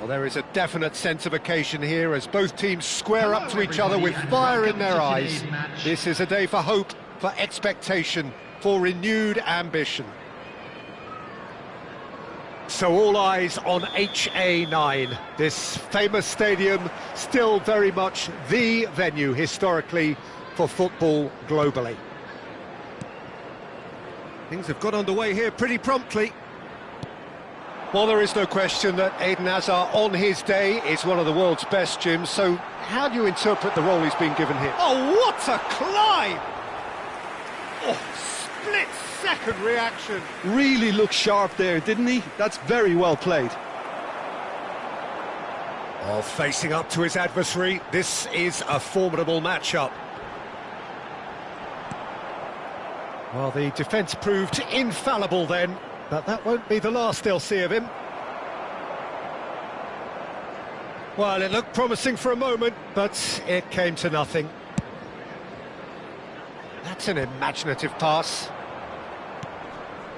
Well, there is a definite sense of occasion here as both teams square up to each other with fire in their eyes. This is a day for hope, for expectation, for renewed ambition. So all eyes on HA9, this famous stadium, still very much the venue historically for football globally. Things have got underway here pretty promptly. Well, there is no question that Eden Hazard on his day is one of the world's best, Jim, so how do you interpret the role he's been given here? Oh, what a climb! Oh, split-second reaction. Really looked sharp there, didn't he? That's very well played. Oh, facing up to his adversary, this is a formidable matchup. Well, the defence proved infallible then, but that won't be the last they'll see of him. Well, it looked promising for a moment, but it came to nothing. That's an imaginative pass.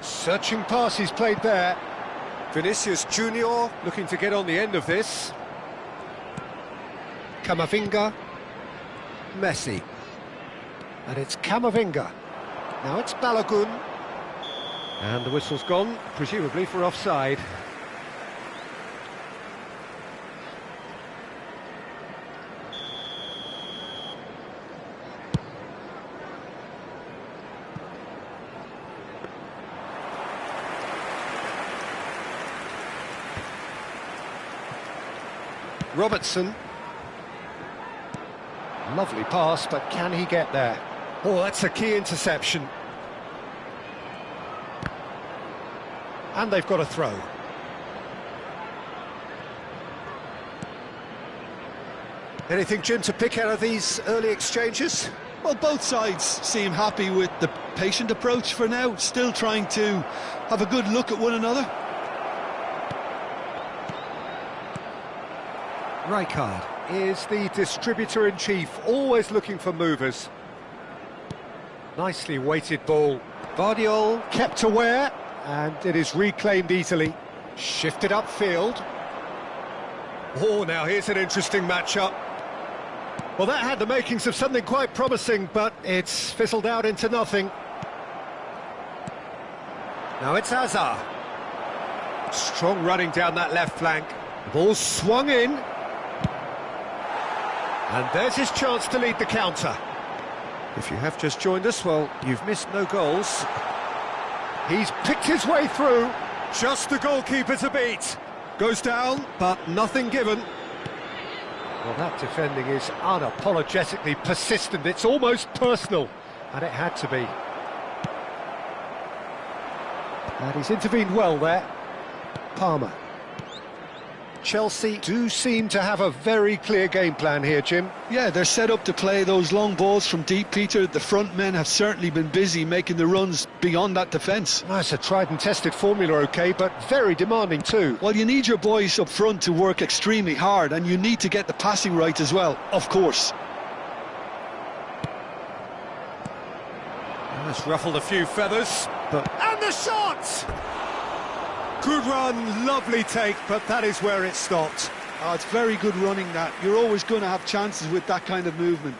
Searching pass he's played there. Vinicius Junior looking to get on the end of this. Camavinga. Messi. And it's Camavinga. Now it's Balogun. And the whistle's gone, presumably for offside. Robertson. Lovely pass, but can he get there? Oh, that's a key interception. And they've got a throw. Anything, Jim, to pick out of these early exchanges? Well, both sides seem happy with the patient approach for now, still trying to have a good look at one another. Rijkaard is the distributor-in-chief, always looking for movers. Nicely weighted ball. Vardiol kept aware, and it is reclaimed easily. Shifted upfield. Oh, now here's an interesting matchup. Well, that had the makings of something quite promising, but it's fizzled out into nothing. Now it's Hazard. Strong running down that left flank. The ball swung in. And there's his chance to lead the counter. If you have just joined us, well, you've missed no goals. He's picked his way through. Just the goalkeeper to beat. Goes down, but nothing given. Well, that defending is unapologetically persistent. It's almost personal, and it had to be. And he's intervened well there. Palmer. Chelsea do seem to have a very clear game plan here, Jim. Yeah, they're set up to play those long balls from deep, Peter. The front men have certainly been busy making the runs beyond that defence. Well, it's a tried and tested formula, OK, but very demanding too. Well, you need your boys up front to work extremely hard, and you need to get the passing right as well, of course. That's ruffled a few feathers, but... And the shot! Good run, lovely take, but that is where it stopped. Oh, it's very good running, that. You're always going to have chances with that kind of movement.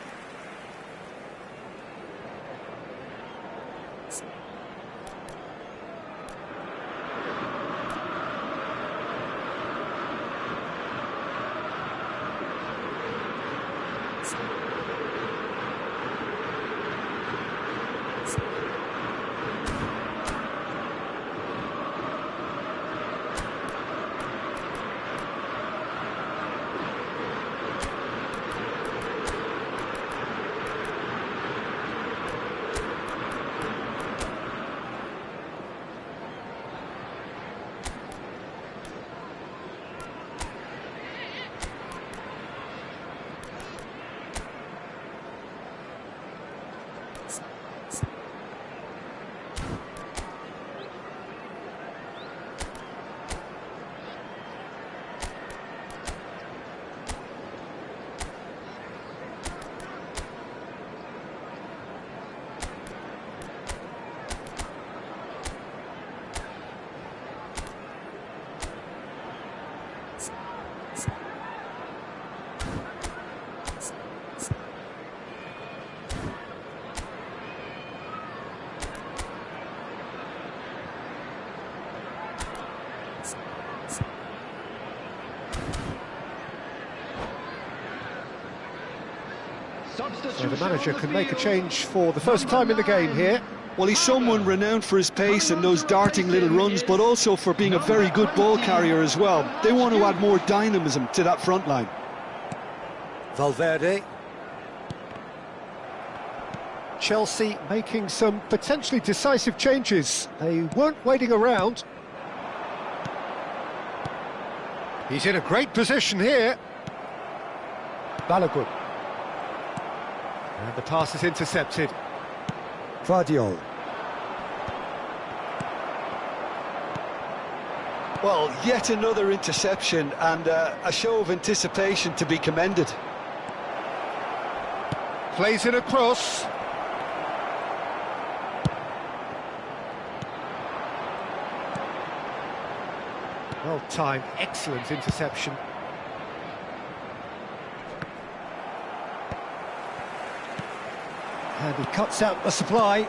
So the manager can make a change for the first time in the game here. Well, he's someone renowned for his pace and those darting little runs, but also for being a very good ball carrier as well. They want to add more dynamism to that front line. Valverde. Chelsea making some potentially decisive changes. They weren't waiting around. He's in a great position here. Balogun. And the pass is intercepted. Guardiola. Well, yet another interception and a show of anticipation to be commended. Plays in a cross. Well timed, excellent interception. And he cuts out the supply.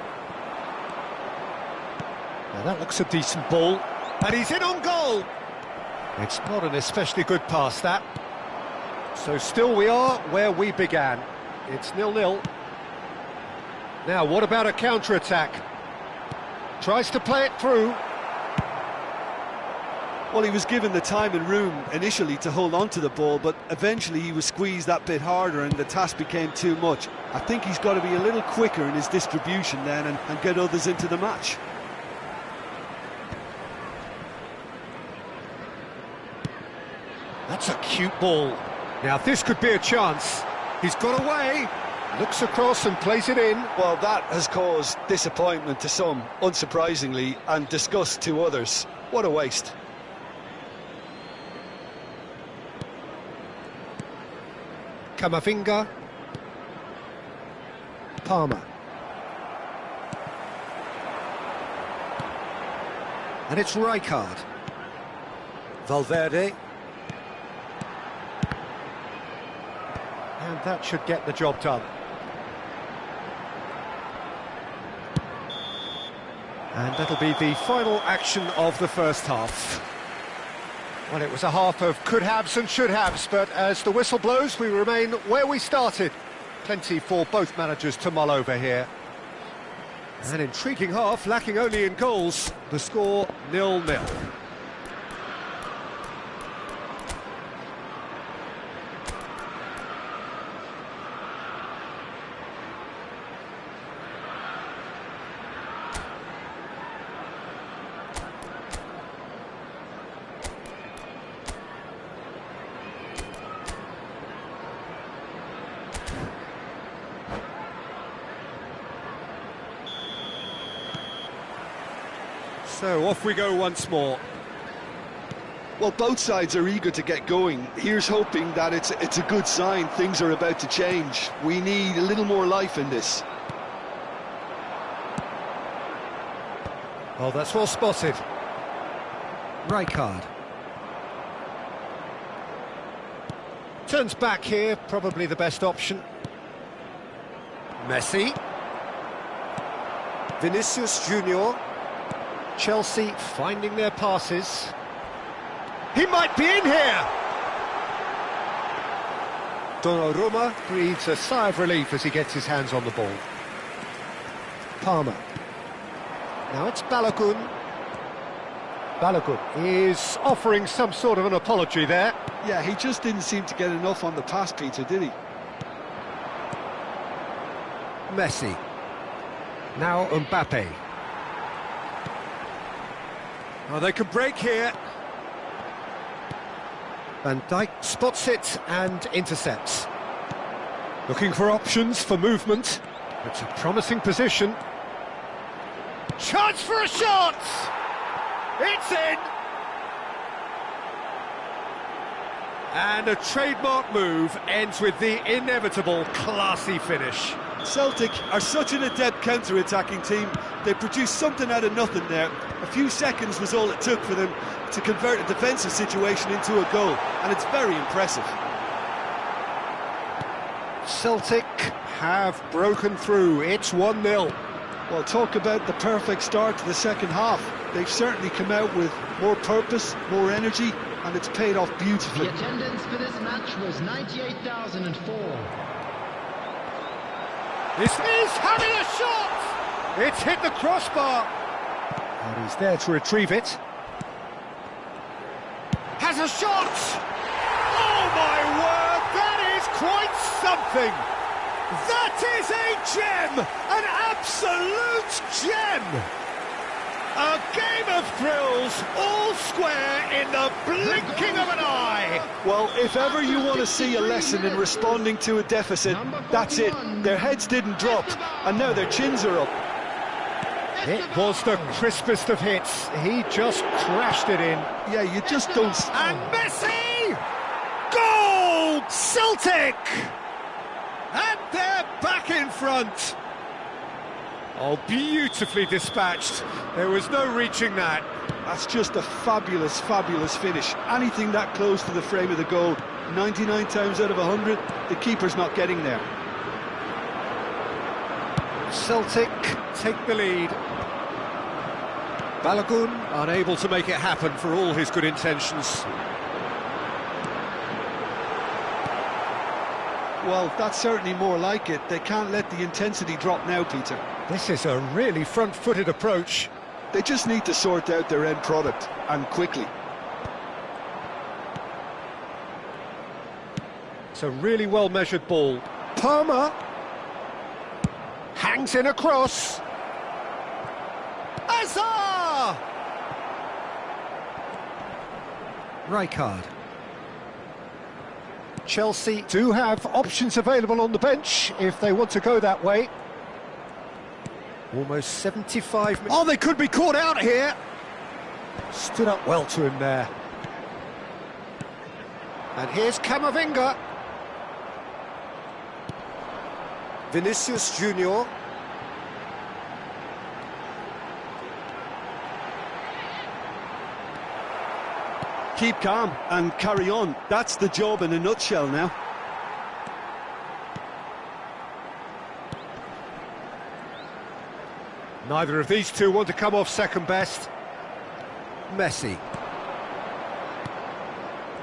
Now that looks a decent ball. And he's in on goal! It's not an especially good pass, that. So still we are where we began. It's 0-0. Now, what about a counter-attack? Tries to play it through. Well, he was given the time and room initially to hold on to the ball, but eventually he was squeezed that bit harder and the task became too much. I think he's got to be a little quicker in his distribution then and get others into the match. That's a cute ball. Now, this could be a chance. He's got away, looks across and plays it in. Well, that has caused disappointment to some, unsurprisingly, and disgust to others. What a waste. Camavinga. Palmer. And it's Rijkaard. Valverde. And that should get the job done. And that'll be the final action of the first half. Well, it was a half of could-haves and should-haves, but as the whistle blows, we remain where we started. Plenty for both managers to mull over here. An intriguing half, lacking only in goals. The score 0-0. So off we go once more. Well, both sides are eager to get going. Here's hoping that it's a good sign. Things are about to change. We need a little more life in this. Oh, that's well spotted. Rijkaard. Turns back here, probably the best option. Messi. Vinicius Junior. Chelsea finding their passes. He might be in here! Donnarumma breathes a sigh of relief as he gets his hands on the ball. Palmer. Now it's Balogun. Balogun is offering some sort of an apology there. Yeah, he just didn't seem to get enough on the pass, Peter, did he? Messi. Now Mbappe. Oh, they can break here. Van Dijk spots it and intercepts. Looking for options for movement. It's a promising position. Chance for a shot! It's in! And a trademark move ends with the inevitable classy finish. Celtic are such an adept counter-attacking team. They produced something out of nothing there. A few seconds was all it took for them to convert a defensive situation into a goal, and it's very impressive. Celtic have broken through. It's 1-0. Well, talk about the perfect start to the second half. They've certainly come out with more purpose, more energy, and it's paid off beautifully. The attendance for this match was 98,004. He's having a shot! It's hit the crossbar. And he's there to retrieve it. Has a shot! Oh my word, that is quite something! That is a gem! An absolute gem! A game of thrills, all square in the blinking of an eye! Well, if ever you want to see a lesson in responding to a deficit, that's it. Their heads didn't drop, and now their chins are up. It was the crispest of hits. He just crashed it in. Yeah, you just don't... And Messi! Goal! Celtic! And they're back in front. Oh, beautifully dispatched. There was no reaching that. That's just a fabulous, fabulous finish. Anything that close to the frame of the goal, 99 times out of 100, the keeper's not getting there. Celtic take the lead. Balogun unable to make it happen for all his good intentions. Well, that's certainly more like it. They can't let the intensity drop now, Peter. This is a really front-footed approach. They just need to sort out their end product, and quickly. It's a really well-measured ball. Palmer hangs in a cross. Azar! Rijkaard. Chelsea do have options available on the bench if they want to go that way. Almost 75 minutes. Oh, they could be caught out here. Stood up well to him there. And here's Camavinga. Vinicius Junior. Keep calm and carry on. That's the job in a nutshell now. Neither of these two want to come off second best. Messi.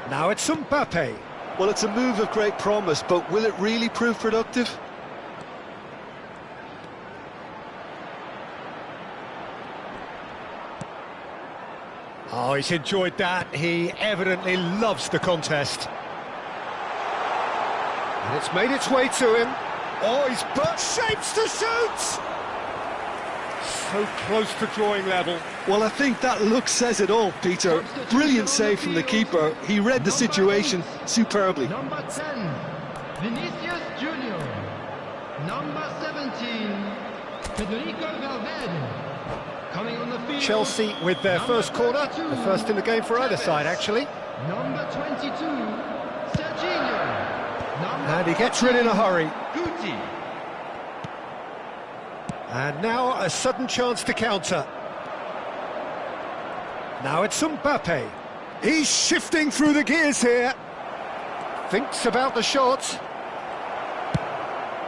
Now it's Mbappe. Well, it's a move of great promise, but will it really prove productive? Oh, he's enjoyed that. He evidently loves the contest. And it's made its way to him. Oh, he's put shapes to shoot! So close to drawing level. Well, I think that look says it all, Peter. Brilliant save from the keeper. He read the situation superbly. Number 10, Vinicius Junior. Number 17, Federico Valverde. Coming on the field, Chelsea with their first corner, the first in the game for either side, actually. Number 22, Serginho. And he gets rid in a hurry. Guti. And now a sudden chance to counter. Now it's Mbappe. He's shifting through the gears here. Thinks about the shot.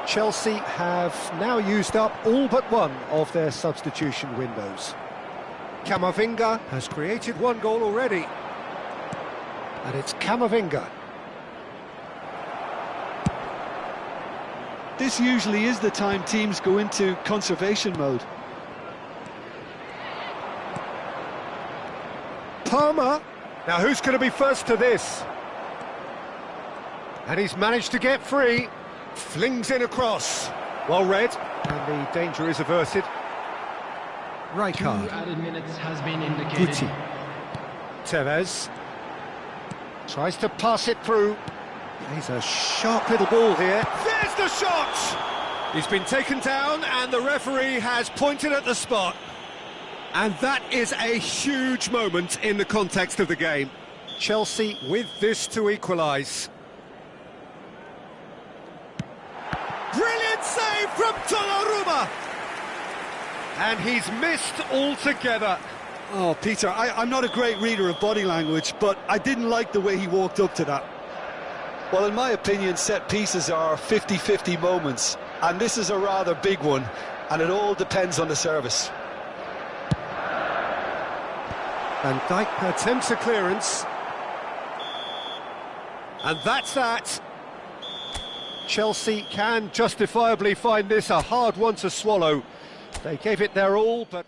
Chelsea have now used up all but one of their substitution windows. Camavinga has created one goal already. And it's Camavinga. This usually is the time teams go into conservation mode. Palmer. Now who's going to be first to this? And he's managed to get free. Flings in across. Well read. And the danger is averted. Rijkaard. 2 added minutes has been indicated. Guti. Tevez. Tries to pass it through. He's a sharp little ball here. There's the shot! He's been taken down and the referee has pointed at the spot. And that is a huge moment in the context of the game. Chelsea with this to equalise. Brilliant save from Donnarumma! And he's missed altogether. Oh, Peter, I'm not a great reader of body language, but I didn't like the way he walked up to that. Well, in my opinion, set pieces are 50-50 moments, and this is a rather big one, and it all depends on the service. Van Dijk attempts a clearance. And that's that. Chelsea can justifiably find this a hard one to swallow. They gave it their all, but...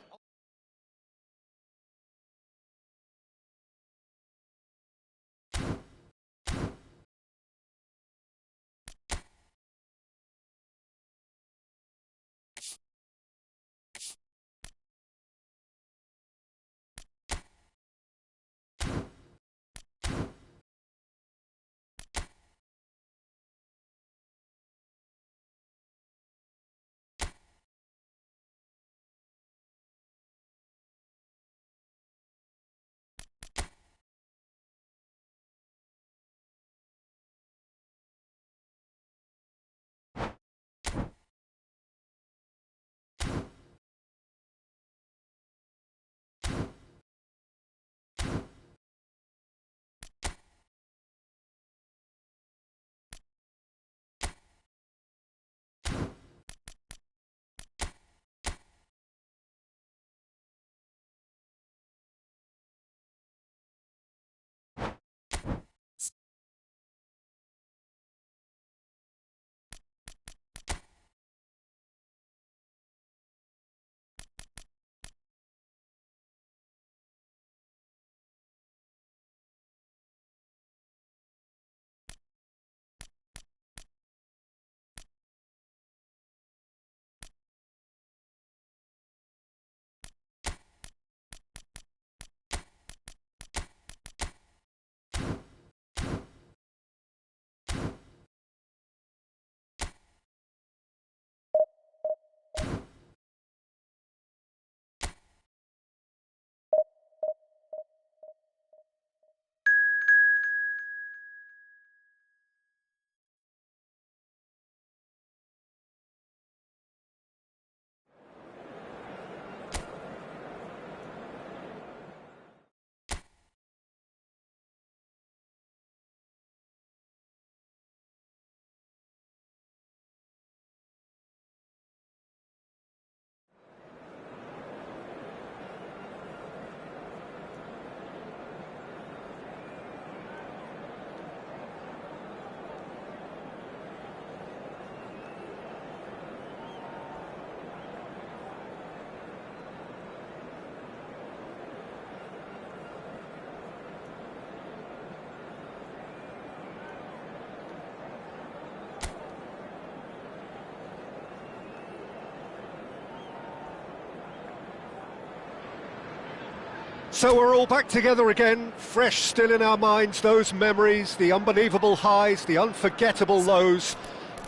So we're all back together again, fresh still in our minds, those memories, the unbelievable highs, the unforgettable lows.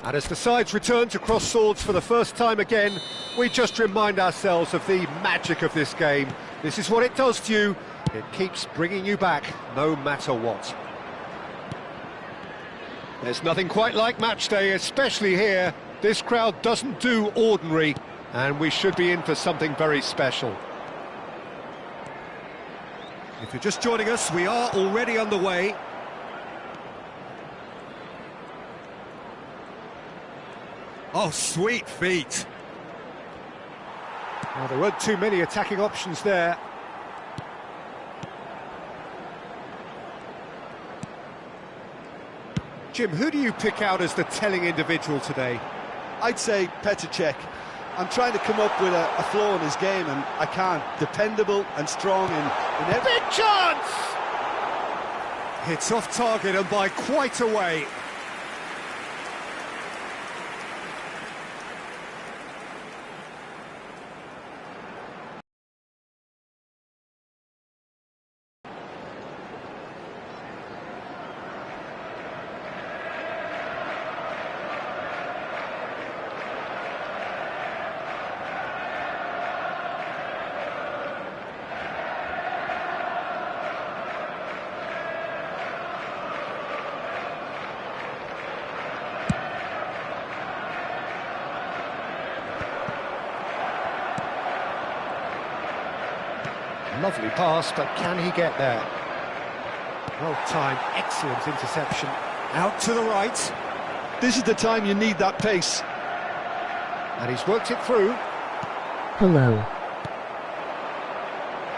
And as the sides return to cross swords for the first time again, we just remind ourselves of the magic of this game. This is what it does to you. It keeps bringing you back, no matter what. There's nothing quite like match day, especially here. This crowd doesn't do ordinary, and we should be in for something very special. If you're just joining us, we are already underway. Oh, sweet feet. Well, there weren't too many attacking options there. Jim, who do you pick out as the telling individual today? I'd say Petr Cech. I'm trying to come up with a flaw in his game, and I can't. Dependable and strong in every... Big chance! Hits off target and by quite a way. Lovely pass, but can he get there? Well-timed, excellent interception. Out to the right. This is the time you need that pace. And he's worked it through. Hello.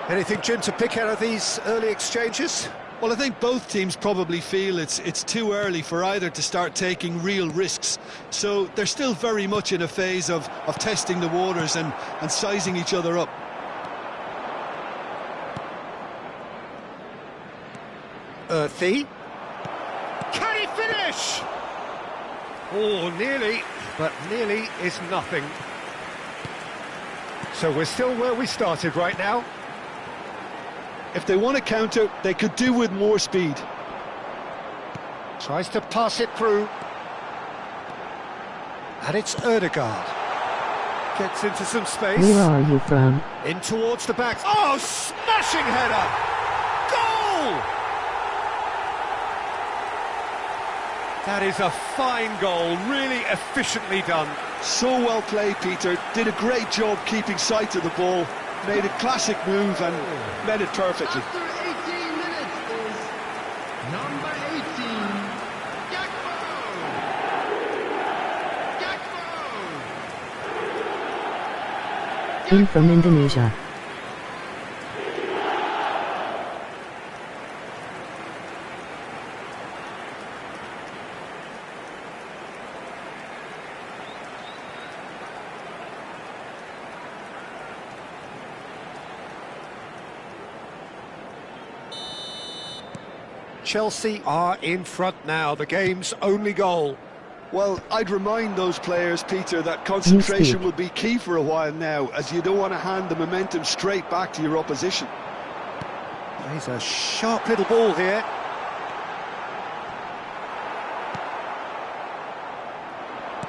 Anything, Jim, to pick out of these early exchanges? Well, I think both teams probably feel it's too early for either to start taking real risks. So they're still very much in a phase of testing the waters and sizing each other up. Earthy. Can he finish? Oh, nearly, but nearly is nothing. So we're still where we started right now. If they want to counter, they could do with more speed. Tries to pass it through. And it's Ødegaard. Gets into some space. Where are you from? In towards the back. Oh, smashing header! Goal! That is a fine goal, really efficiently done. So well played, Peter. Did a great job keeping sight of the ball. Made a classic move and met it perfectly. After 18 minutes is number 18, Gakpo! Gakpo! In from Indonesia. Chelsea are in front now, the game's only goal. Well, I'd remind those players, Peter, that concentration will be key for a while now, as you don't want to hand the momentum straight back to your opposition. He's a sharp little ball here.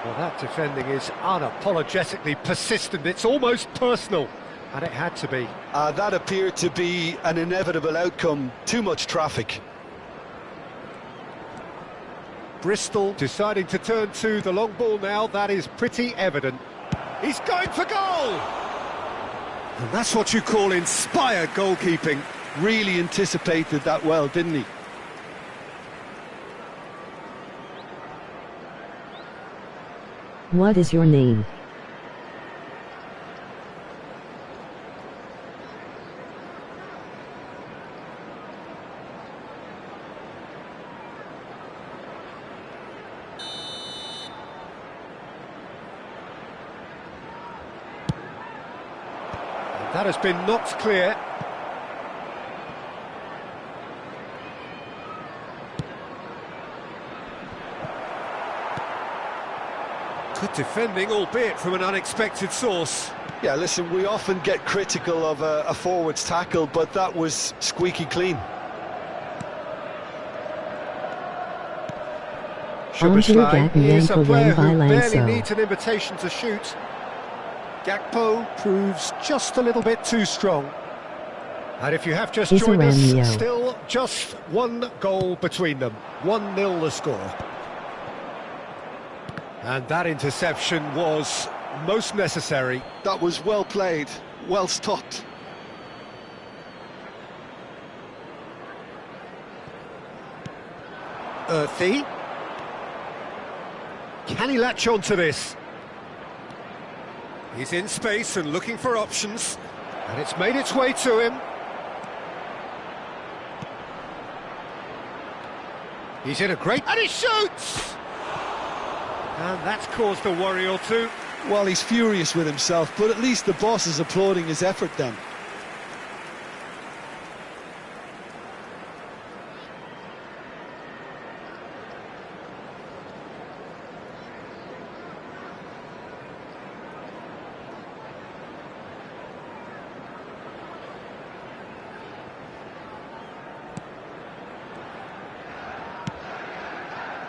Well, that defending is unapologetically persistent, it's almost personal, and it had to be. That appeared to be an inevitable outcome, too much traffic. Bristol deciding to turn to the long ball now, that is pretty evident. He's going for goal! And that's what you call inspired goalkeeping. Really anticipated that well, didn't he? What is your name? That has been knocked clear. Good defending, albeit from an unexpected source. Yeah, listen, we often get critical of a forward's tackle, but that was squeaky clean. Szoboszlai is a player who barely Lanzo. needs an invitation to shoot. Gakpo proves just a little bit too strong. And if you have just joined us, still just one goal between them. 1-0 the score. And that interception was most necessary. That was well played, well stopped. Earthy. Can he latch on to this? He's in space and looking for options, and it's made its way to him. He's in a great... and he shoots! And that's caused a worry or two. Well, he's furious with himself, but at least the boss is applauding his effort then.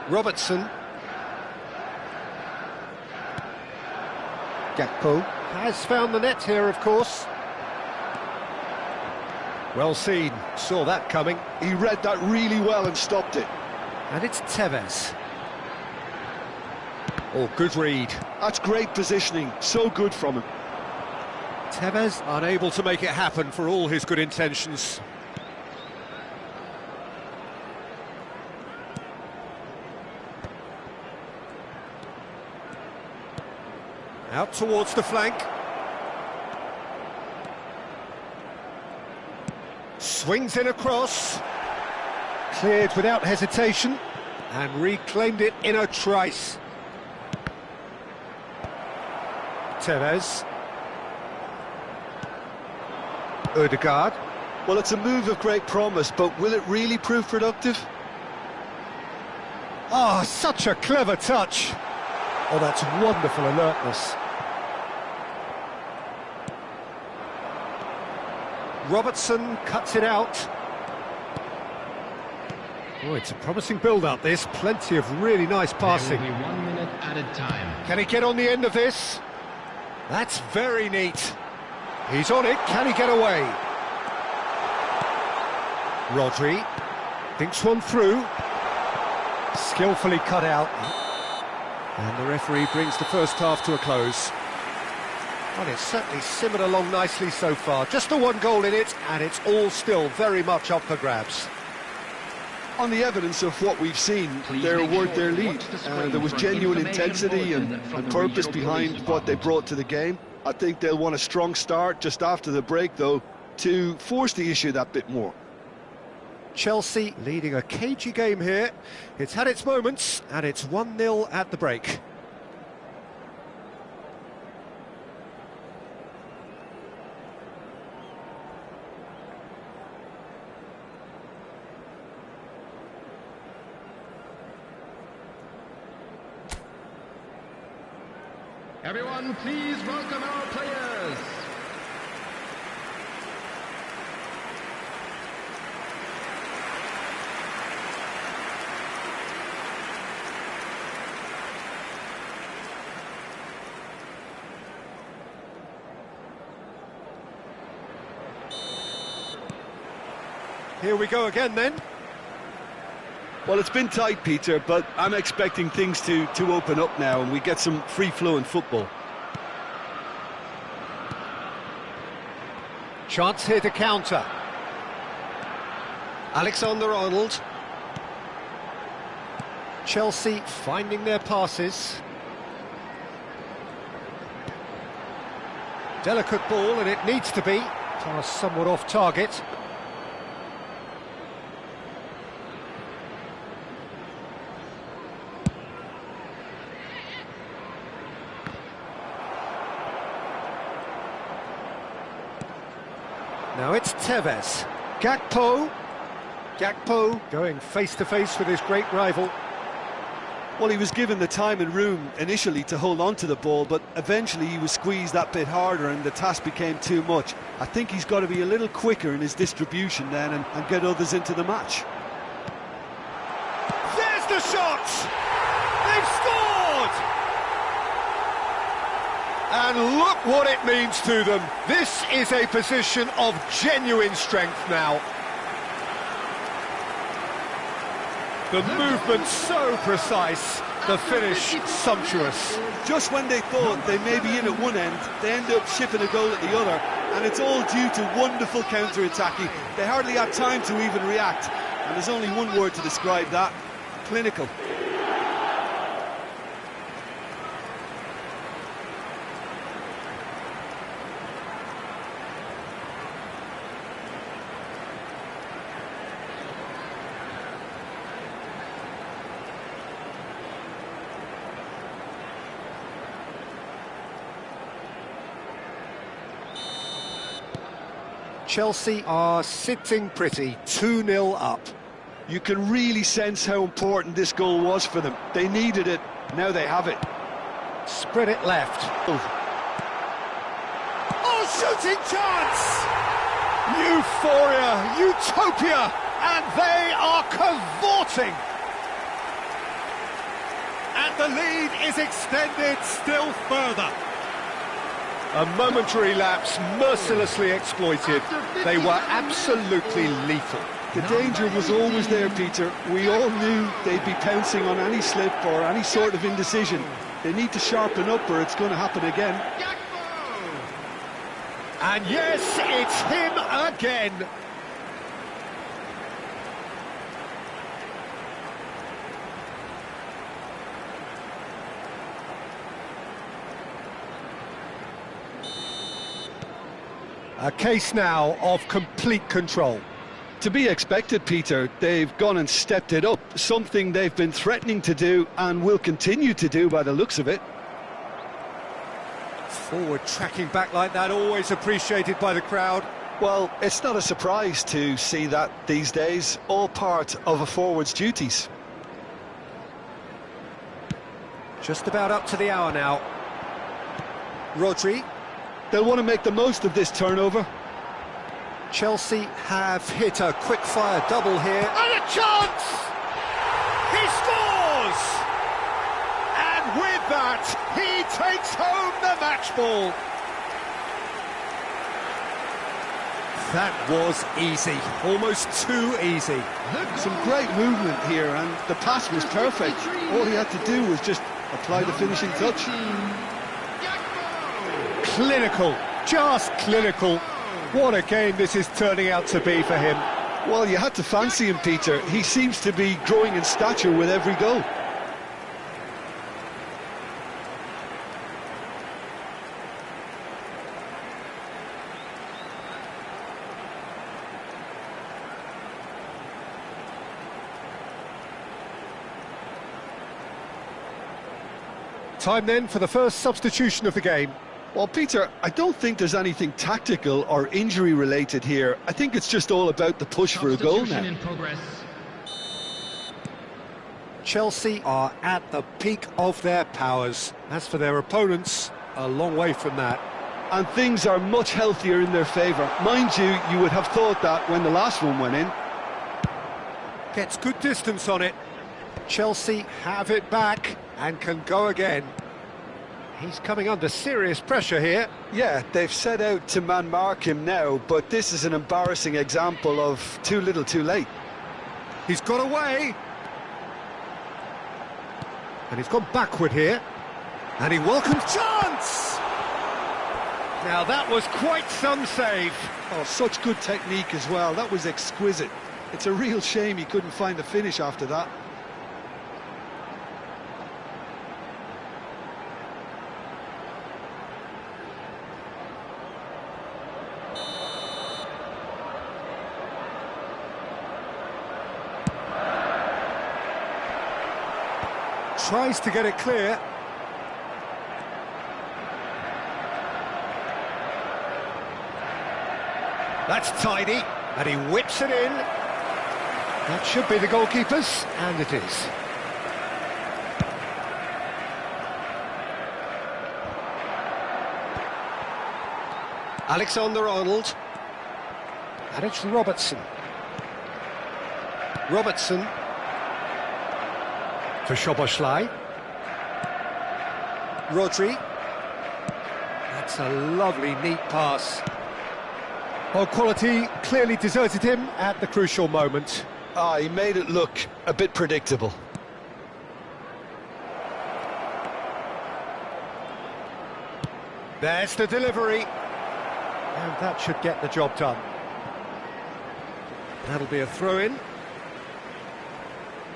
Robertson. Gakpo has found the net here, of course. Well seen, saw that coming. He read that really well and stopped it. And it's Tevez. Oh, good read. That's great positioning, so good from him. Tevez unable to make it happen for all his good intentions. Out towards the flank. Swings in across. Cleared without hesitation and reclaimed it in a trice. Tevez. Ødegaard. Well, it's a move of great promise, but will it really prove productive? Oh, such a clever touch. Oh, that's wonderful alertness. Robertson cuts it out. Oh, it's a promising build-up, this. Plenty of really nice passing. There will be 1 minute added time. Can he get on the end of this? That's very neat. He's on it. Can he get away? Rodri thinks one through. Skillfully cut out. And the referee brings the first half to a close. Well, it's certainly simmered along nicely so far. Just the one goal in it, and it's all still very much up for grabs. On the evidence of what we've seen, they're worth their lead. There was genuine intensity and purpose behind what they brought to the game. I think they'll want a strong start just after the break, though, to force the issue that bit more. Chelsea leading a cagey game here. It's had its moments, and it's 1-0 at the break. Everyone, please welcome our players. Here we go again then. Well, it's been tight, Peter, but I'm expecting things to open up now and we get some free-flowing football. Chance here to counter. Alexander-Arnold. Chelsea finding their passes. Delicate ball, and it needs to be. Pass somewhat off target. Now it's Tevez. Gakpo going face-to-face with his great rival. Well, he was given the time and room initially to hold on to the ball, but eventually he was squeezed that bit harder and the task became too much. I think he's got to be a little quicker in his distribution then and get others into the match. There's the shot! They've scored! And look what it means to them. This is a position of genuine strength now. The movement so precise, the finish sumptuous. Just when they thought they may be in at one end, they end up shipping a goal at the other, and it's all due to wonderful counter-attacking. They hardly had time to even react, and there's only one word to describe that: clinical. Chelsea are sitting pretty, 2-0 up. You can really sense how important this goal was for them. They needed it, now they have it. Spread it left. Oh, shooting chance! Euphoria, utopia, and they are cavorting. And the lead is extended still further. A momentary lapse mercilessly exploited. They were absolutely lethal. The danger was always there, Peter. We all knew they'd be pouncing on any slip or any sort of indecision. They need to sharpen up or it's going to happen again. And yes, it's him again. A case now of complete control. To be expected, Peter. They've gone and stepped it up, something they've been threatening to do and will continue to do by the looks of it. Forward tracking back like that, always appreciated by the crowd. Well, it's not a surprise to see that these days, all part of a forward's duties. Just about up to the hour now. Rodri. They'll want to make the most of this turnover. Chelsea have hit a quick-fire double here. And a chance! He scores! And with that, he takes home the match ball. That was easy, almost too easy. Some great movement here, and the pass was perfect. All he had to do was just apply the finishing touch. Clinical, just clinical. What a game this is turning out to be for him. Well, you had to fancy him, Peter. He seems to be growing in stature with every goal. Time then for the first substitution of the game. Well, Peter, I don't think there's anything tactical or injury-related here. I think it's just all about the push for a goal now. In progress. Chelsea are at the peak of their powers. As for their opponents, a long way from that. And things are much healthier in their favour. Mind you, you would have thought that when the last one went in. Gets good distance on it. Chelsea have it back and can go again. He's coming under serious pressure here. Yeah, they've set out to man-mark him now, but this is an embarrassing example of too little too late. He's got away. And he's gone backward here. And he welcomes chance! Now that was quite some save. Oh, such good technique as well. That was exquisite. It's a real shame he couldn't find the finish after that. Tries to get it clear. That's tidy, and he whips it in. That should be the goalkeeper's, and it is. Alexander-Arnold. And it's Robertson. Robertson. For Szoboszlai. Rodri. That's a lovely, neat pass. Well, quality clearly deserted him at the crucial moment. Ah, he made it look a bit predictable. There's the delivery. And that should get the job done. That'll be a throw-in.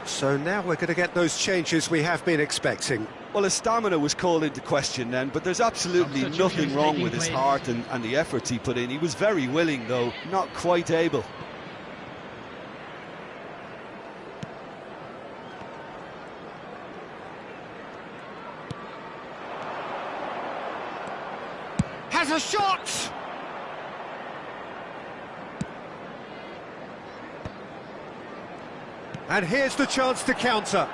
So now we're going to get those changes we have been expecting. Well, his stamina was called into question then, but there's absolutely nothing wrong with his heart and the efforts he put in. He was very willing, though, not quite able. Has a shot! And here's the chance to counter.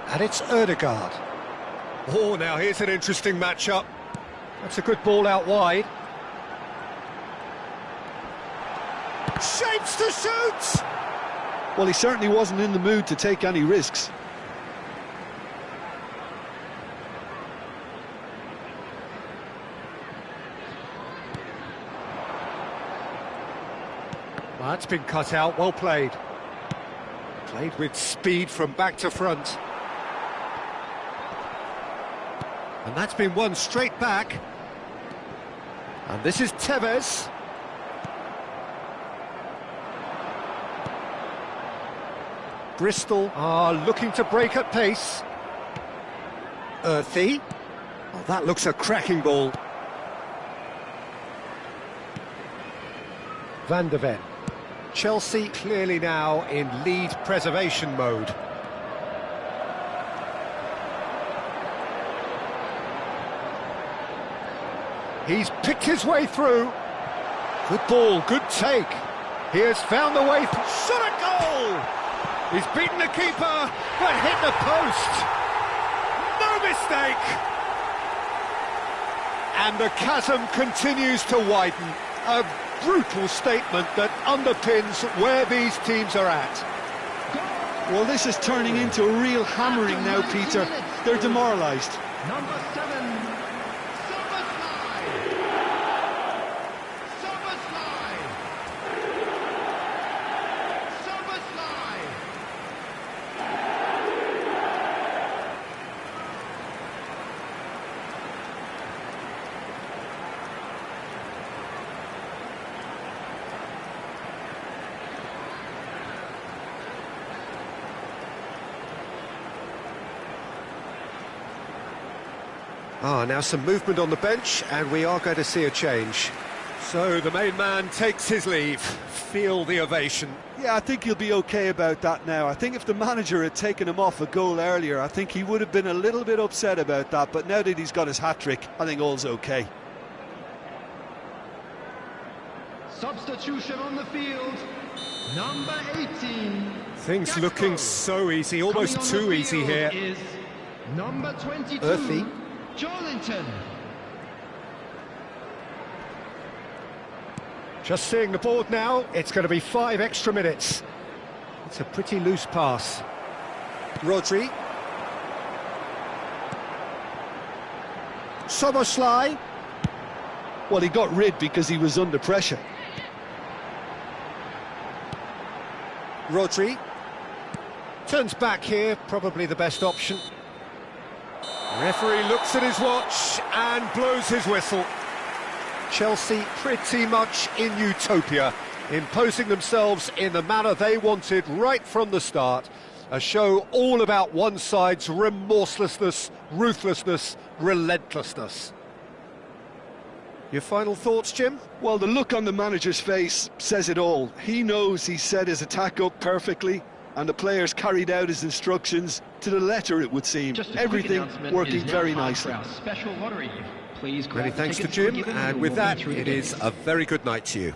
And it's Ødegaard. Oh, now here's an interesting matchup. That's a good ball out wide. Shapes to shoot! Well, he certainly wasn't in the mood to take any risks. Well, that's been cut out, well played. Played with speed from back to front. And that's been won straight back. And this is Tevez. Bristol are looking to break at pace. Earthy. Oh, that looks a cracking ball. Van der Ven. Chelsea clearly now in lead preservation mode. He's picked his way through. Good ball, good take. He has found the way. Shot a goal! He's beaten the keeper, but hit the post. No mistake! And the chasm continues to widen. A brutal statement that underpins where these teams are at. Well, this is turning into a real hammering now, Peter. They're demoralised. Number 7, Now some movement on the bench, and we are going to see a change. So the main man takes his leave. Feel the ovation. Yeah, I think he'll be okay about that now. I think if the manager had taken him off a goal earlier, I think he would have been a little bit upset about that, but now that he's got his hat-trick, I think all's okay. substitution on the field, number 18. Things Gasco. looking so easy, almost Coming on too the easy field here. is number 22, Earthy. Jolinton. Just seeing the board now, it's going to be 5 extra minutes. It's a pretty loose pass. Rodri. Soboslai. Well, he got rid because he was under pressure. Rodri. Turns back here, probably the best option. Referee looks at his watch and blows his whistle. Chelsea pretty much in utopia, imposing themselves in the manner they wanted right from the start. A show all about one side's remorselessness, ruthlessness, relentlessness. Your final thoughts, Jim? Well, the look on the manager's face says it all. He knows he set his attack up perfectly, and the players carried out his instructions to the letter, it would seem. Everything working very nicely. Special lottery. Please grab Many the thanks to tickets Jim, given and we with will that, be through the it is gates. a very good night to you.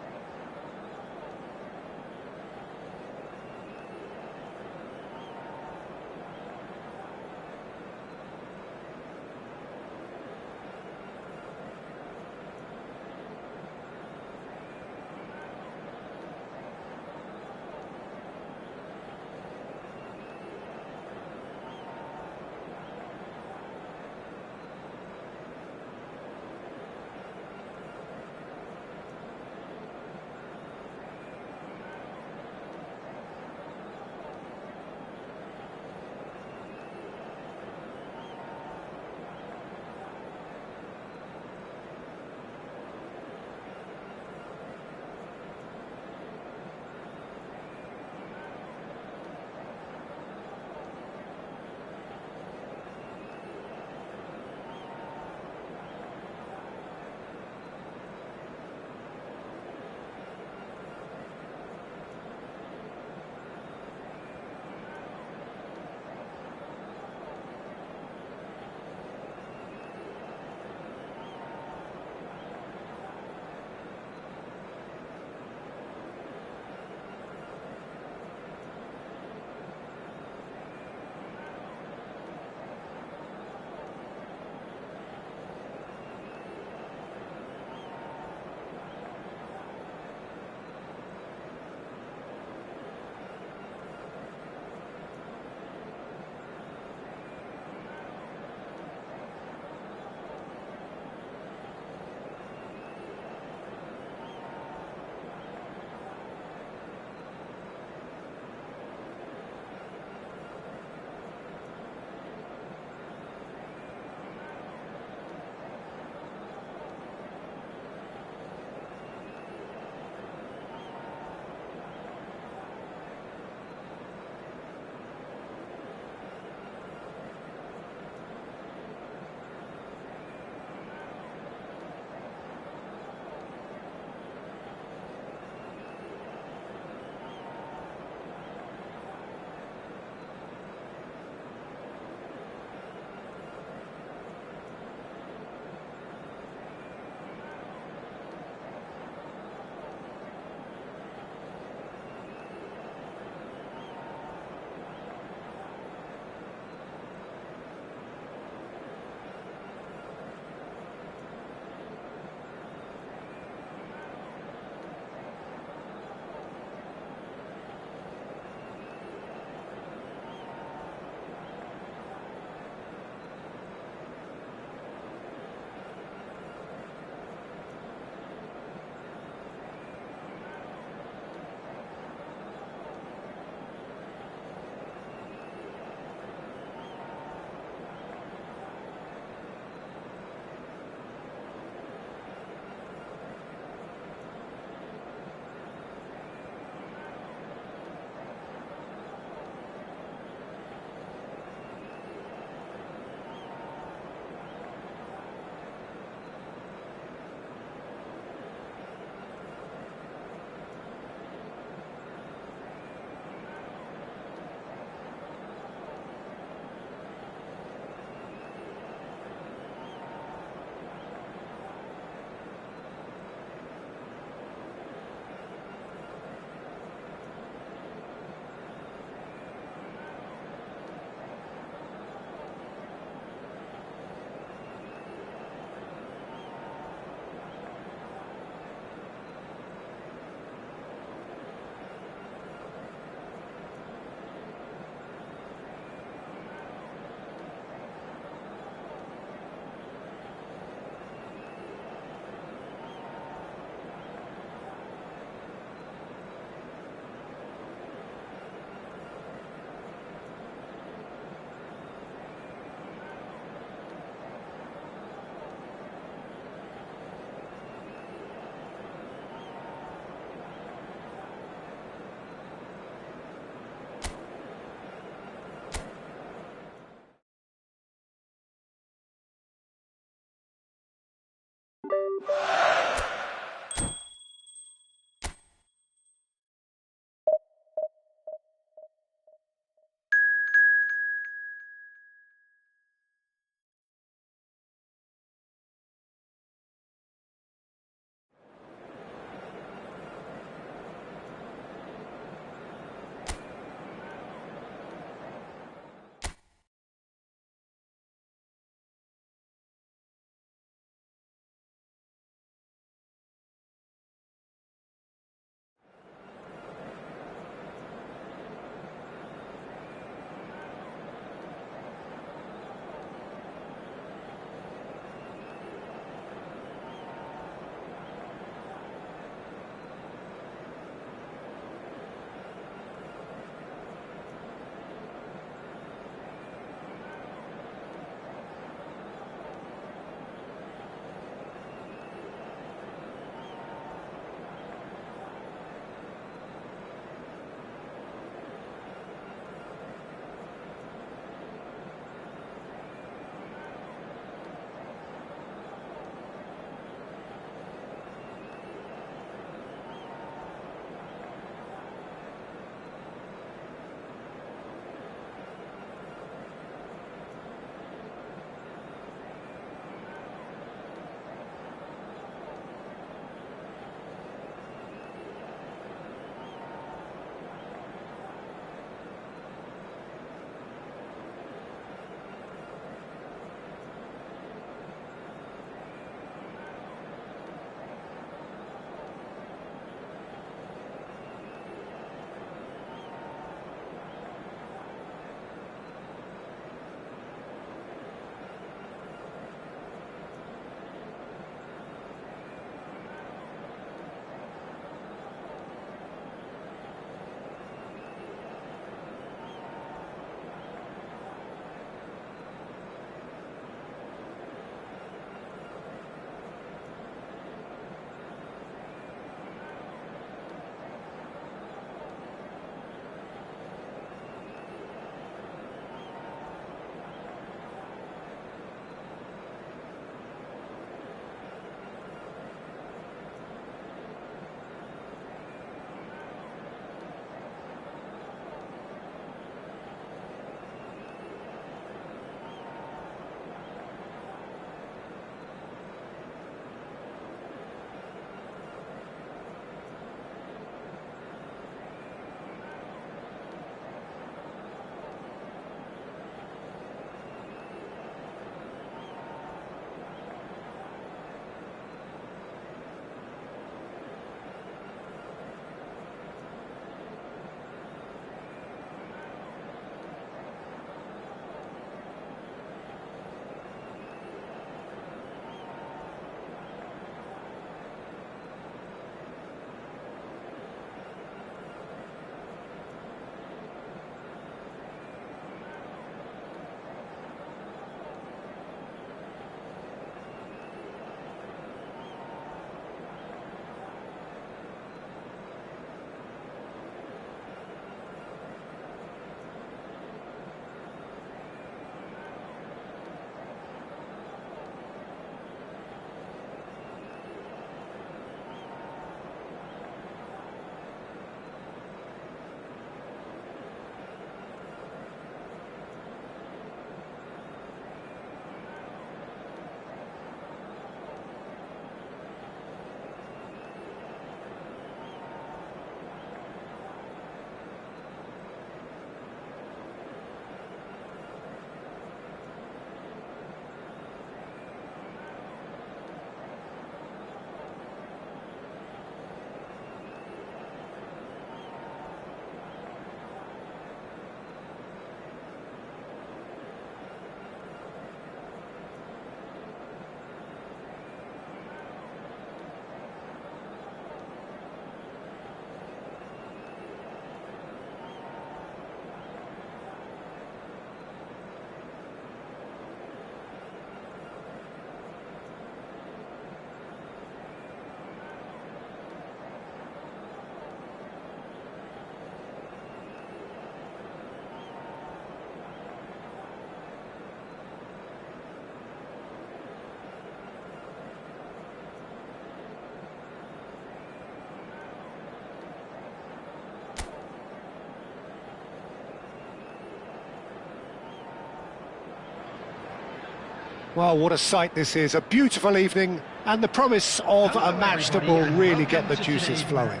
Well, what a sight this is. A beautiful evening and the promise of a match that will really get the juices flowing.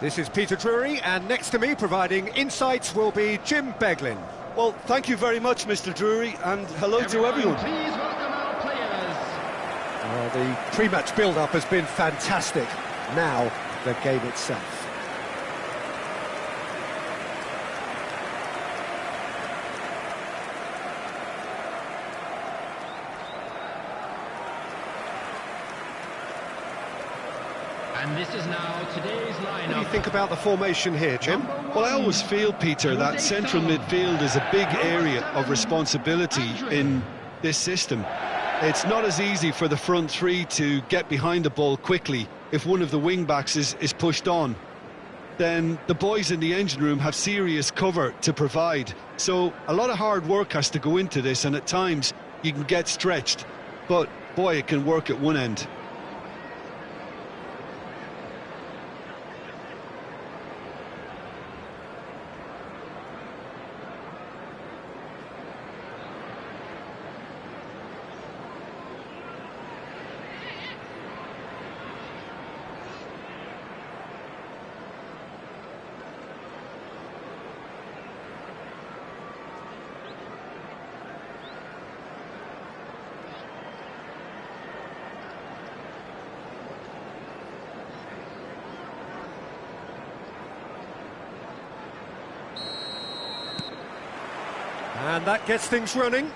This is Peter Drury, and next to me providing insights will be Jim Beglin. Well, thank you very much, Mr. Drury, and hello to everyone. Please welcome our players. The pre-match build-up has been fantastic. Now, the game itself. And this is now today's lineup. What do you think about the formation here, Jim? Well, I always feel, Peter, that central midfield is a big area of responsibility in this system. It's not as easy for the front three to get behind the ball quickly if one of the wing-backs is pushed on. Then the boys in the engine room have serious cover to provide. So a lot of hard work has to go into this, and at times you can get stretched. But, boy, it can work at one end. And that gets things running.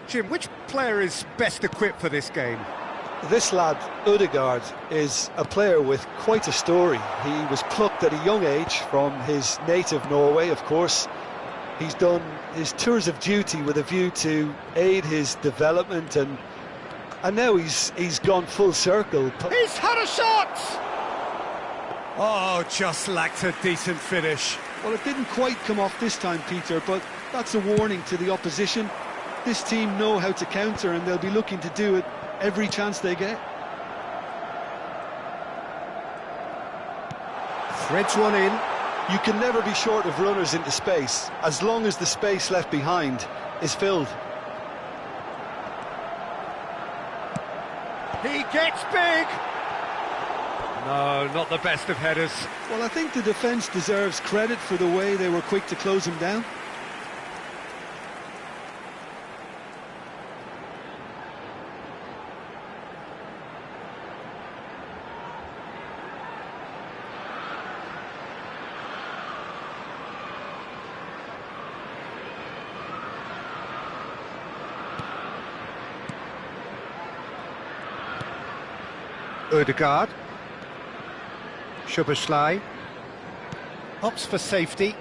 Jim, which player is best equipped for this game? This lad, Ødegaard, is a player with quite a story. He was plucked at a young age from his native Norway, of course. He's done his tours of duty with a view to aid his development, and now he's gone full circle. He's had a shot! Oh, just lacked a decent finish. Well, it didn't quite come off this time, Peter, but that's a warning to the opposition. This team know how to counter, and they'll be looking to do it every chance they get. Threads one in. You can never be short of runners into space, as long as the space left behind is filled. He gets big! No, not the best of headers. Well, I think the defence deserves credit for the way they were quick to close him down. Ødegaard. Szoboszlai opts for safety.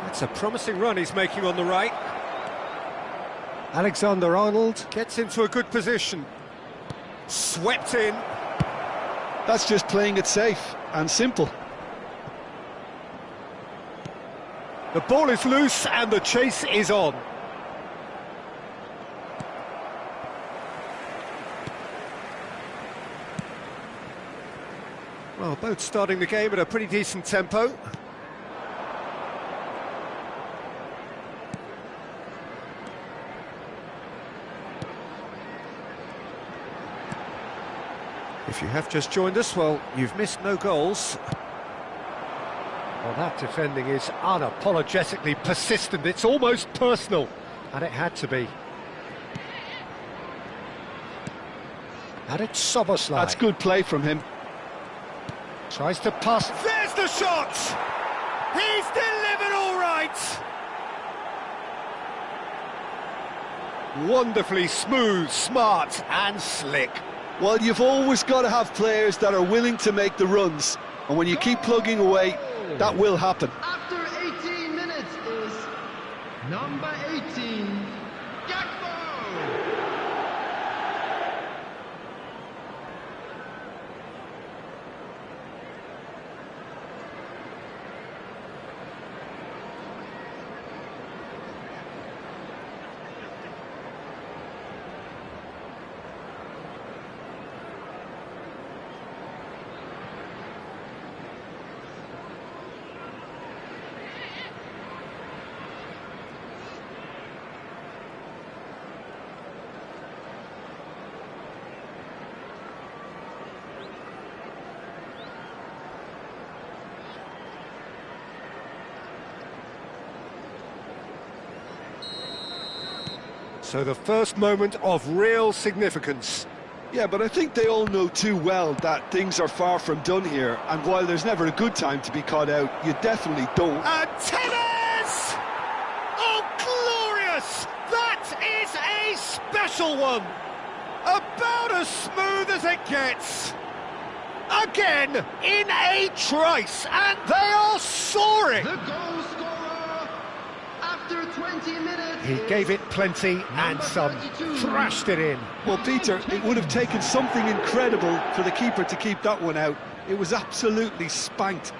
That's a promising run he's making on the right. Alexander-Arnold gets into a good position. Swept in. That's just playing it safe and simple. The ball is loose and the chase is on. Well, both starting the game at a pretty decent tempo. If you have just joined us, well, you've missed no goals. Well, that defending is unapologetically persistent. It's almost personal, and it had to be. And it's Szoboszlai. That's good play from him. Tries to pass. There's the shot! He's delivered all right! Wonderfully smooth, smart and slick. Well, you've always got to have players that are willing to make the runs. And when you keep plugging away, that will happen. After 18 minutes is number 18, Gakpo. So the first moment of real significance. Yeah, but I think they all know too well that things are far from done here, and while there's never a good time to be caught out, you definitely don't. And Tevez! Oh, glorious! That is a special one! About as smooth as it gets. Again, in a trice, and they are soaring! The goal scorer after 20 minutes. He gave it plenty and some, 32. thrashed it in. Well, Peter, it would have taken something incredible for the keeper to keep that one out. It was absolutely spanked.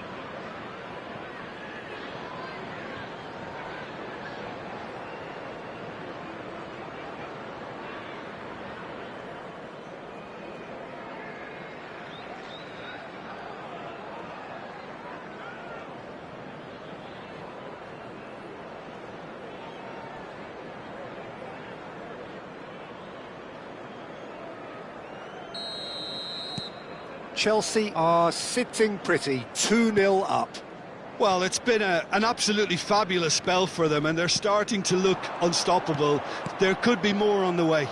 Chelsea are sitting pretty, 2-0 up. Well, it's been an absolutely fabulous spell for them, and they're starting to look unstoppable. There could be more on the way.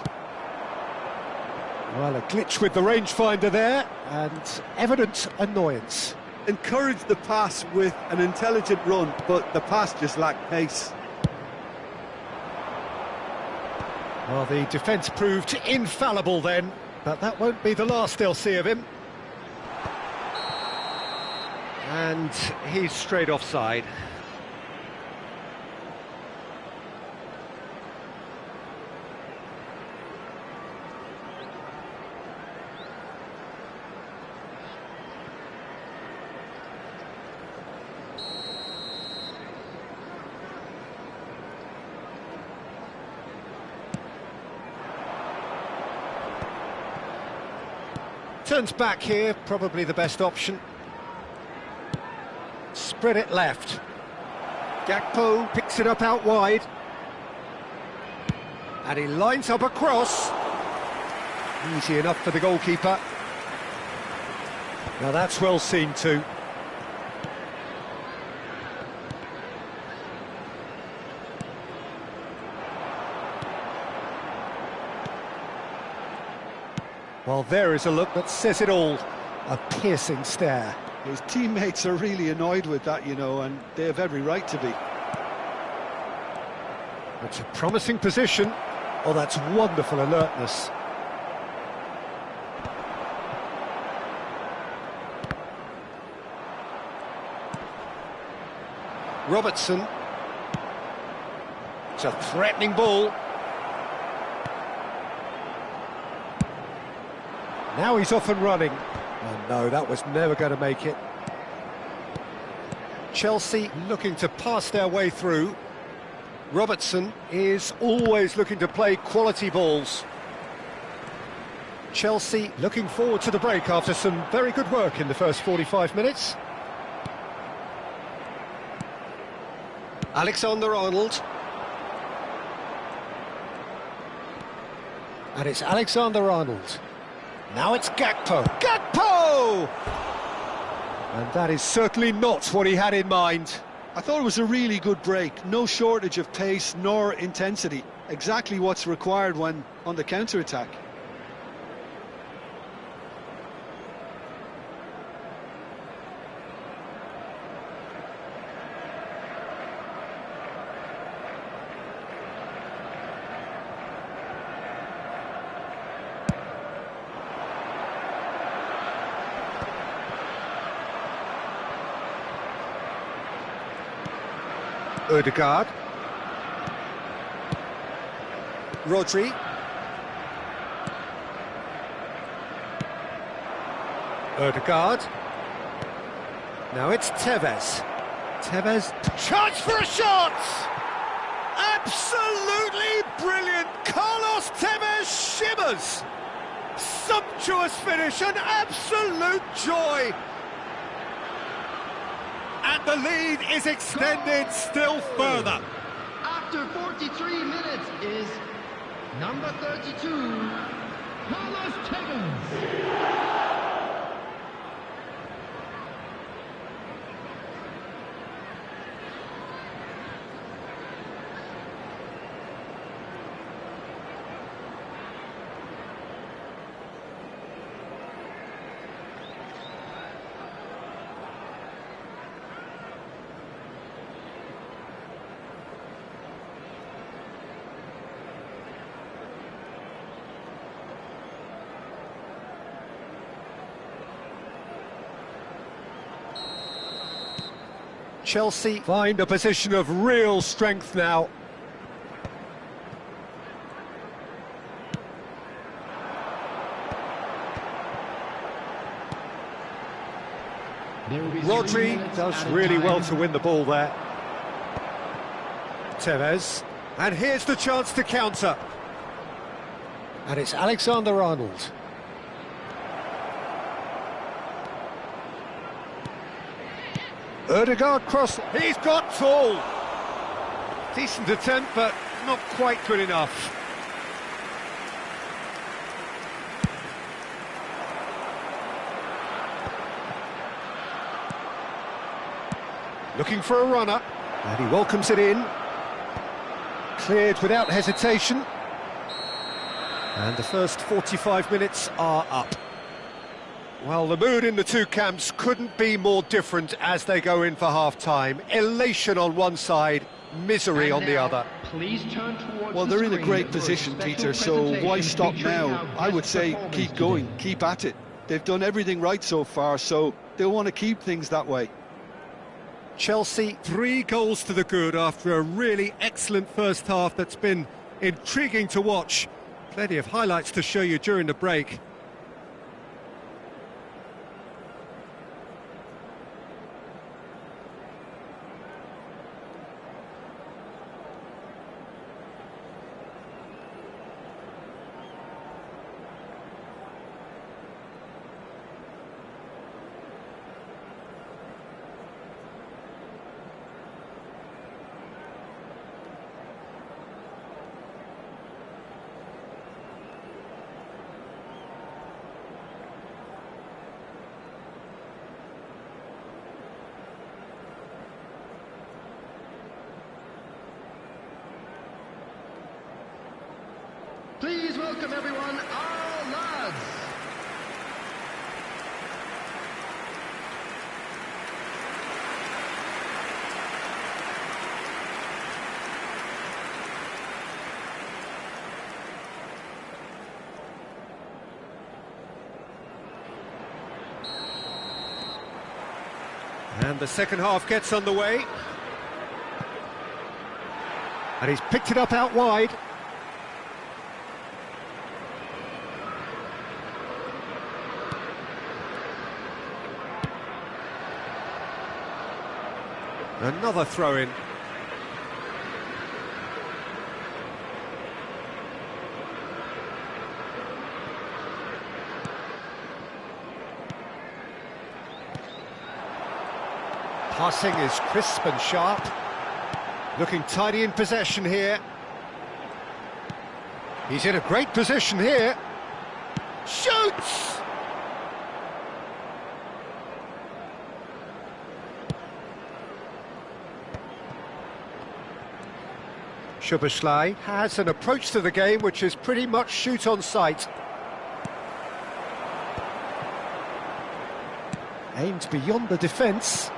Well, a glitch with the rangefinder there, and evident annoyance. Encouraged the pass with an intelligent run, but the pass just lacked pace. Well, the defence proved infallible then, but that won't be the last they'll see of him. And he's straight offside. Turns back here, probably the best option. Spread it left. Gakpo picks it up out wide. And he lines up a cross. Easy enough for the goalkeeper. Now that's well seen too. Well, there is a look that says it all. A piercing stare. His teammates are really annoyed with that, you know, and they have every right to be. It's a promising position. Oh, that's wonderful alertness. Robertson. It's a threatening ball. Now he's off and running. Oh no, that was never going to make it. Chelsea looking to pass their way through. Robertson is always looking to play quality balls. Chelsea looking forward to the break after some very good work in the first 45 minutes. Alexander-Arnold. And it's Alexander-Arnold. Now it's Gakpo. Gakpo! And that is certainly not what he had in mind. I thought it was a really good break. No shortage of pace nor intensity. Exactly what's required when on the counter-attack. Ødegaard. Rodri. Ødegaard. Now it's Tevez. Tevez. Chance for a shot! Absolutely brilliant! Carlos Tevez shimmers! Sumptuous finish, an absolute joy! And the lead is extended still further. After 43 minutes is number 32, Carlos Tevez. Chelsea find a position of real strength now. Rodri does really well to win the ball there. Tevez, and here's the chance to counter. And it's Alexander-Arnold. Ødegaard cross, he's got tall. Decent attempt, but not quite good enough. Looking for a runner, and he welcomes it in. Cleared without hesitation. And the first 45 minutes are up. Well, the mood in the two camps couldn't be more different as they go in for half-time. Elation on one side, misery on the other. Please turn towards Well, they're in a great position, Peter, so why stop now? I would say keep going, keep at it. They've done everything right so far, so they'll want to keep things that way. Chelsea, 3 goals to the good after a really excellent first half that's been intriguing to watch. Plenty of highlights to show you during the break. Please welcome everyone, our lads. And the second half gets underway. And he's picked it up out wide. Another throw-in. Passing is crisp and sharp. Looking tidy in possession here. He's in a great position here. Shoots! Szoboszlai has an approach to the game which is pretty much shoot on sight. Aimed beyond the defence.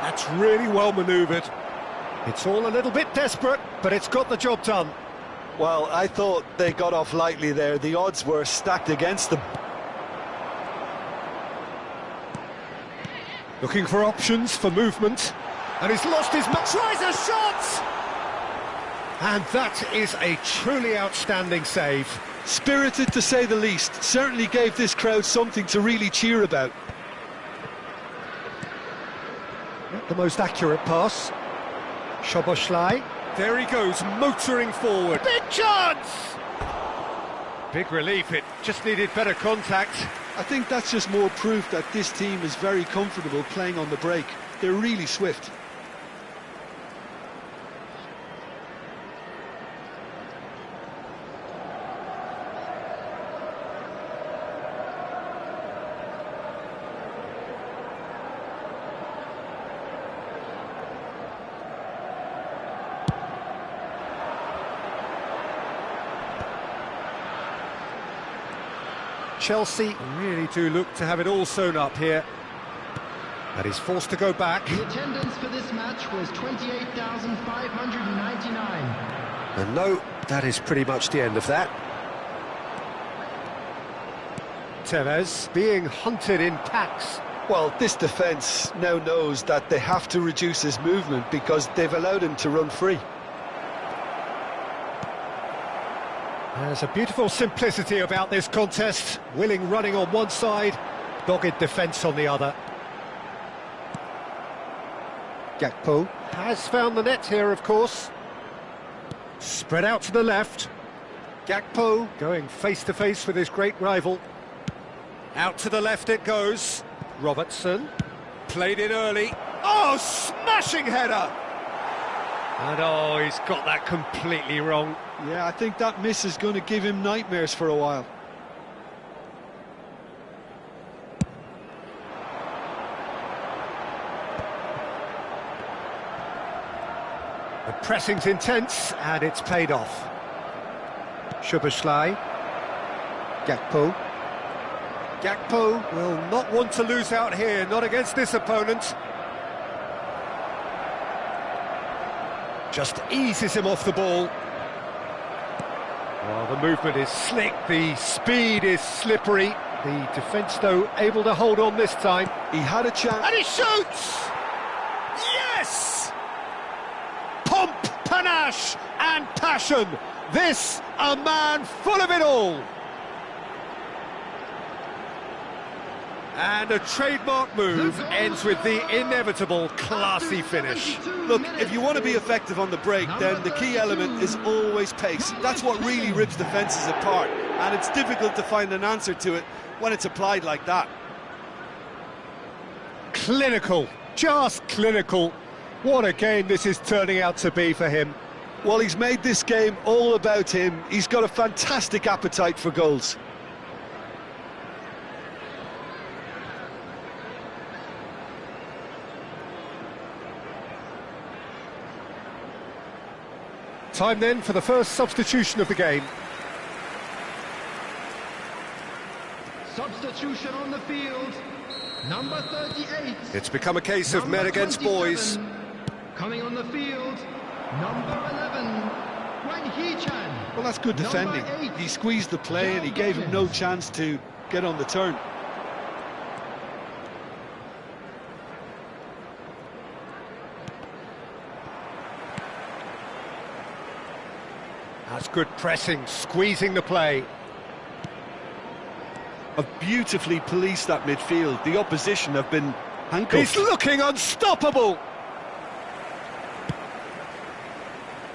That's really well manoeuvred. It's all a little bit desperate, but it's got the job done. Well, I thought they got off lightly there. The odds were stacked against them. Looking for options for movement. And he's lost his match. Tries a shot! And that is a truly outstanding save. Spirited to say the least. Certainly gave this crowd something to really cheer about. Not the most accurate pass. Szoboszlai. There he goes, motoring forward. Big chance! Big relief, it just needed better contact. I think that's just more proof that this team is very comfortable playing on the break. They're really swift. Chelsea really do look to have it all sewn up here. And he's forced to go back. The attendance for this match was 28,599. And no, that is pretty much the end of that. Tevez being hunted in packs. Well, this defence now knows that they have to reduce his movement because they've allowed him to run free. There's a beautiful simplicity about this contest. Willing running on one side, dogged defence on the other. Gakpo has found the net here, of course. Spread out to the left. Gakpo going face-to-face with his great rival. Out to the left it goes. Robertson played it early. Oh, smashing header! And oh, he's got that completely wrong. Yeah, I think that miss is going to give him nightmares for a while. The pressing's intense, and it's paid off. Szoboszlai. Gakpo. Gakpo will not want to lose out here, not against this opponent. Just eases him off the ball. Well, the movement is slick, the speed is slippery. The defence, though, able to hold on this time. He had a chance. And he shoots! Yes! Pomp, panache and passion. This, a man full of it all. And a trademark move ends with the inevitable classy finish. Look, if you want to be effective on the break, then the key element is always pace. That's what really rips defences apart, and it's difficult to find an answer to it when it's applied like that. Clinical, just clinical. What a game this is turning out to be for him. Well, he's made this game all about him. He's got a fantastic appetite for goals. Time then for the first substitution of the game. Substitution on the field. Number 38. It's become a case of men against boys. Coming on the field. Number 11. Wang Hee-chan. Well, that's good defending. He squeezed the play and he gave him no chance to get on the turn. That's good pressing, squeezing the play. Have beautifully policed that midfield. The opposition have been handcuffed. He's looking unstoppable!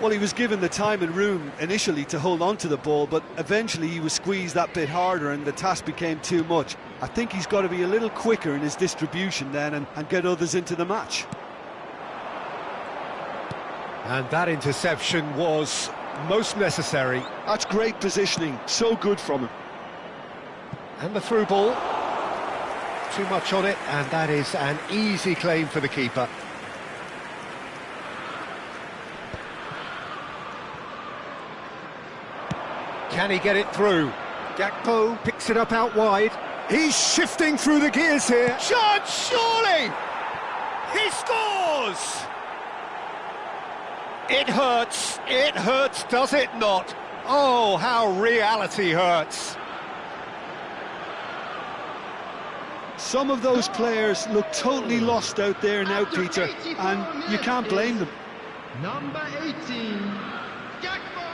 Well, he was given the time and room initially to hold on to the ball, but eventually he was squeezed that bit harder and the task became too much. I think he's got to be a little quicker in his distribution then and get others into the match. And that interception was most necessary. That's great positioning, so good from him. And the through ball. Too much on it, and that is an easy claim for the keeper. Can he get it through? Gakpo picks it up out wide. He's shifting through the gears here. Chance, surely! He scores! It hurts, does it not? Oh, how reality hurts. Some of those players look totally lost out there now, Peter, and you can't blame them. Number 18. Gakpo.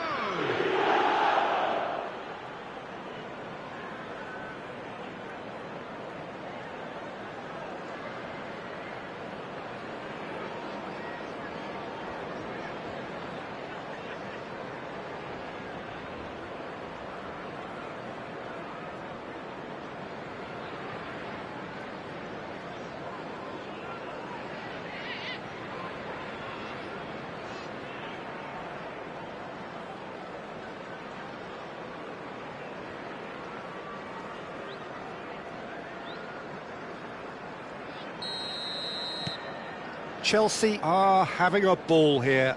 Chelsea are having a ball here.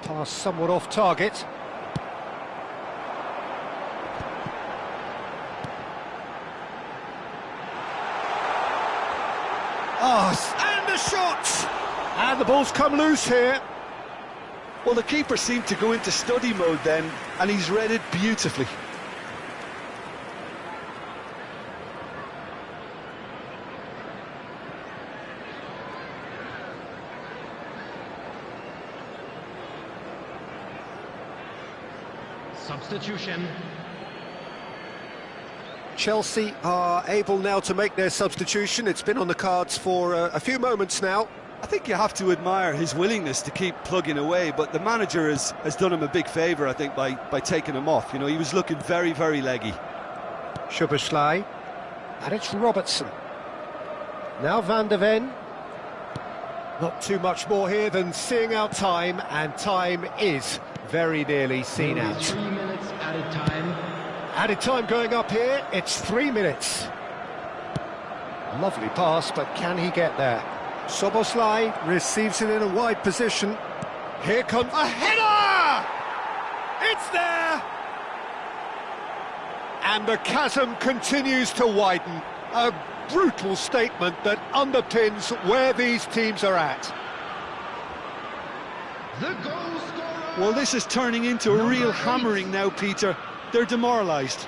Pass somewhat off target. Oh, and the shot! And the ball's come loose here. Well, the keeper seemed to go into study mode then, and he's read it beautifully. Substitution. Chelsea are able now to make their substitution. It's been on the cards for a few moments now. I think you have to admire his willingness to keep plugging away, but the manager has done him a big favour, I think, by taking him off. You know, he was looking very, very leggy. Szoboszlai, and it's Robertson. Now Van de Ven. Not too much more here than seeing out time, and time is very nearly seen out. 3 minutes added time. Added time going up here, it's 3 minutes. Lovely pass, but can he get there? Szoboszlai receives it in a wide position. Here comes a header! It's there! And the chasm continues to widen. A brutal statement that underpins where these teams are at. The goal scorer. Well, this is turning into a real hammering now, Peter. They're demoralised.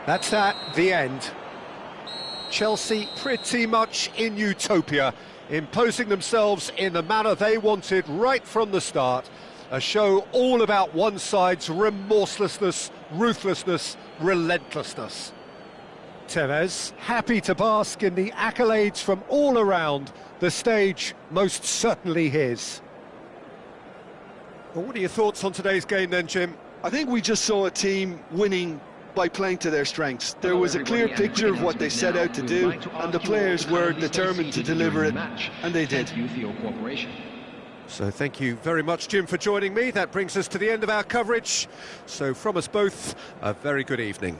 That's at the end. Chelsea pretty much in utopia, imposing themselves in the manner they wanted right from the start. A show all about one side's remorselessness, ruthlessness, relentlessness. Tevez, happy to bask in the accolades from all around, the stage most certainly his. Well, what are your thoughts on today's game then, Jim? I think we just saw a team winning by playing to their strengths. There was a clear picture of what they set out to do, and the players were determined to deliver it, and they did. So thank you very much, Jim, for joining me. That brings us to the end of our coverage. So from us both, a very good evening.